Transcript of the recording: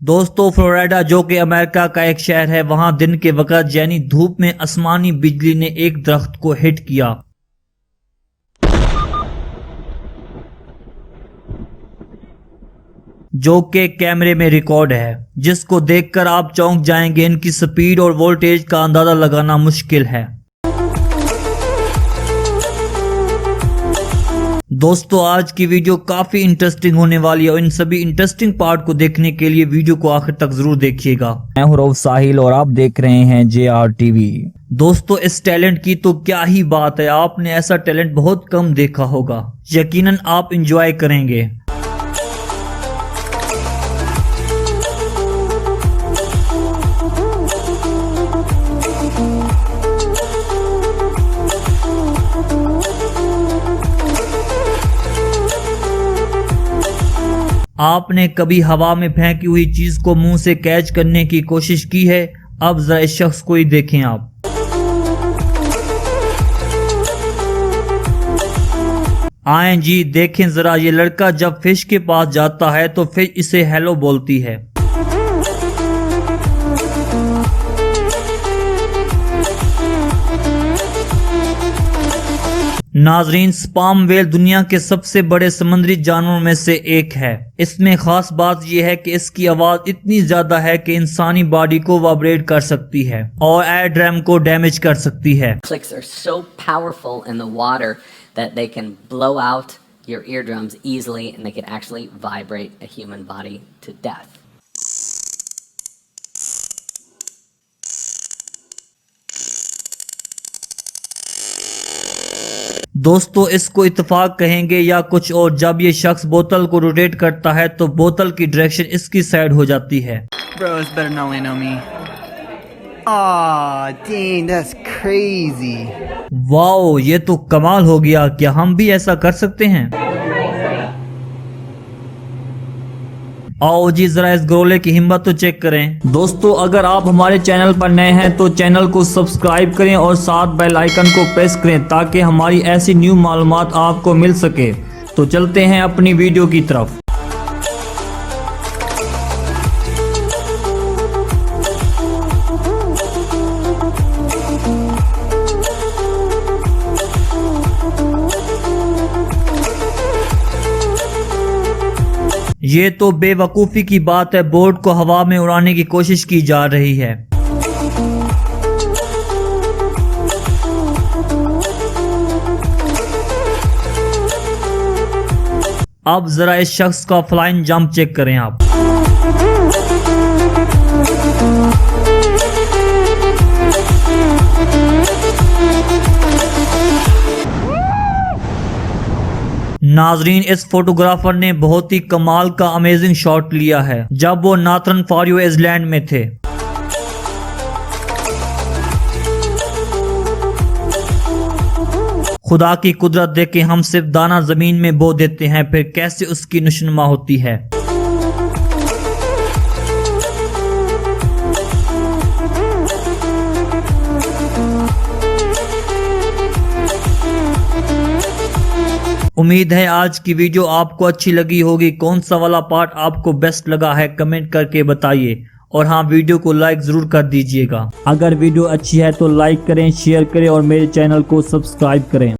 दोस्तों, फ्लोरिडा जो कि अमेरिका का एक शहर है, वहां दिन के वक्त यानी धूप में आसमानी बिजली ने एक दरख्त को हिट किया। जो कि कैमरे में रिकॉर्ड है, जिसको देखकर आप चौंक जाएंगे। इनकी स्पीड और वोल्टेज का अंदाजा लगाना मुश्किल है। दोस्तों, आज की वीडियो काफी इंटरेस्टिंग होने वाली है और इन सभी इंटरेस्टिंग पार्ट को देखने के लिए वीडियो को आखिर तक जरूर देखिएगा। मैं हूं रऊफ साहिल और आप देख रहे हैं JR TV। दोस्तों, इस टैलेंट की तो क्या ही बात है। आपने ऐसा टैलेंट बहुत कम देखा होगा। यकीनन आप इंजॉय करेंगे। आपने कभी हवा में फेंकी हुई चीज को मुंह से कैच करने की कोशिश की है? अब जरा इस शख्स को ही देखें आप। आए जी, देखें जरा, ये लड़का जब फिश के पास जाता है तो फिश इसे हेलो बोलती है। नाजरीन, स्पर्म व्हेल दुनिया के सबसे बड़े समुद्री जानवरों में से एक है। इसमें खास बात यह है कि इसकी आवाज इतनी ज्यादा है कि इंसानी बॉडी को वाइब्रेट कर सकती है और एयर ड्रम को डैमेज कर सकती है। Clicks are so powerful in the water that they can blow out your eardrums easily and they can actually vibrate a human body to death. दोस्तों, इसको इत्तेफाक कहेंगे या कुछ और। जब ये शख्स बोतल को रोटेट करता है तो बोतल की डायरेक्शन इसकी साइड हो जाती है। Bros better not land on me. Aw, dang, that's crazy. Wow, ये तो कमाल हो गया। क्या हम भी ऐसा कर सकते हैं? आओ जी, जरा इस गोले की हिम्मत तो चेक करें। दोस्तों, अगर आप हमारे चैनल पर नए हैं तो चैनल को सब्सक्राइब करें और साथ बेल आइकन को प्रेस करें ताकि हमारी ऐसी न्यू मालूमात आपको मिल सके। तो चलते हैं अपनी वीडियो की तरफ। ये तो बेवकूफ़ी की बात है। बोर्ड को हवा में उड़ाने की कोशिश की जा रही है। अब जरा इस शख्स का फ्लाइंग जंप चेक करें आप। नाजरीन, इस फोटोग्राफर ने बहुत ही कमाल का अमेजिंग शॉट लिया है जब वो नॉर्थर्न फारियो आइलैंड में थे। खुदा की कुदरत देखें, हम सिर्फ दाना जमीन में बो देते हैं, फिर कैसे उसकी नुशनुमा होती है। उम्मीद है आज की वीडियो आपको अच्छी लगी होगी। कौन सा वाला पार्ट आपको बेस्ट लगा है कमेंट करके बताइए और हाँ, वीडियो को लाइक जरूर कर दीजिएगा। अगर वीडियो अच्छी है तो लाइक करें, शेयर करें और मेरे चैनल को सब्सक्राइब करें।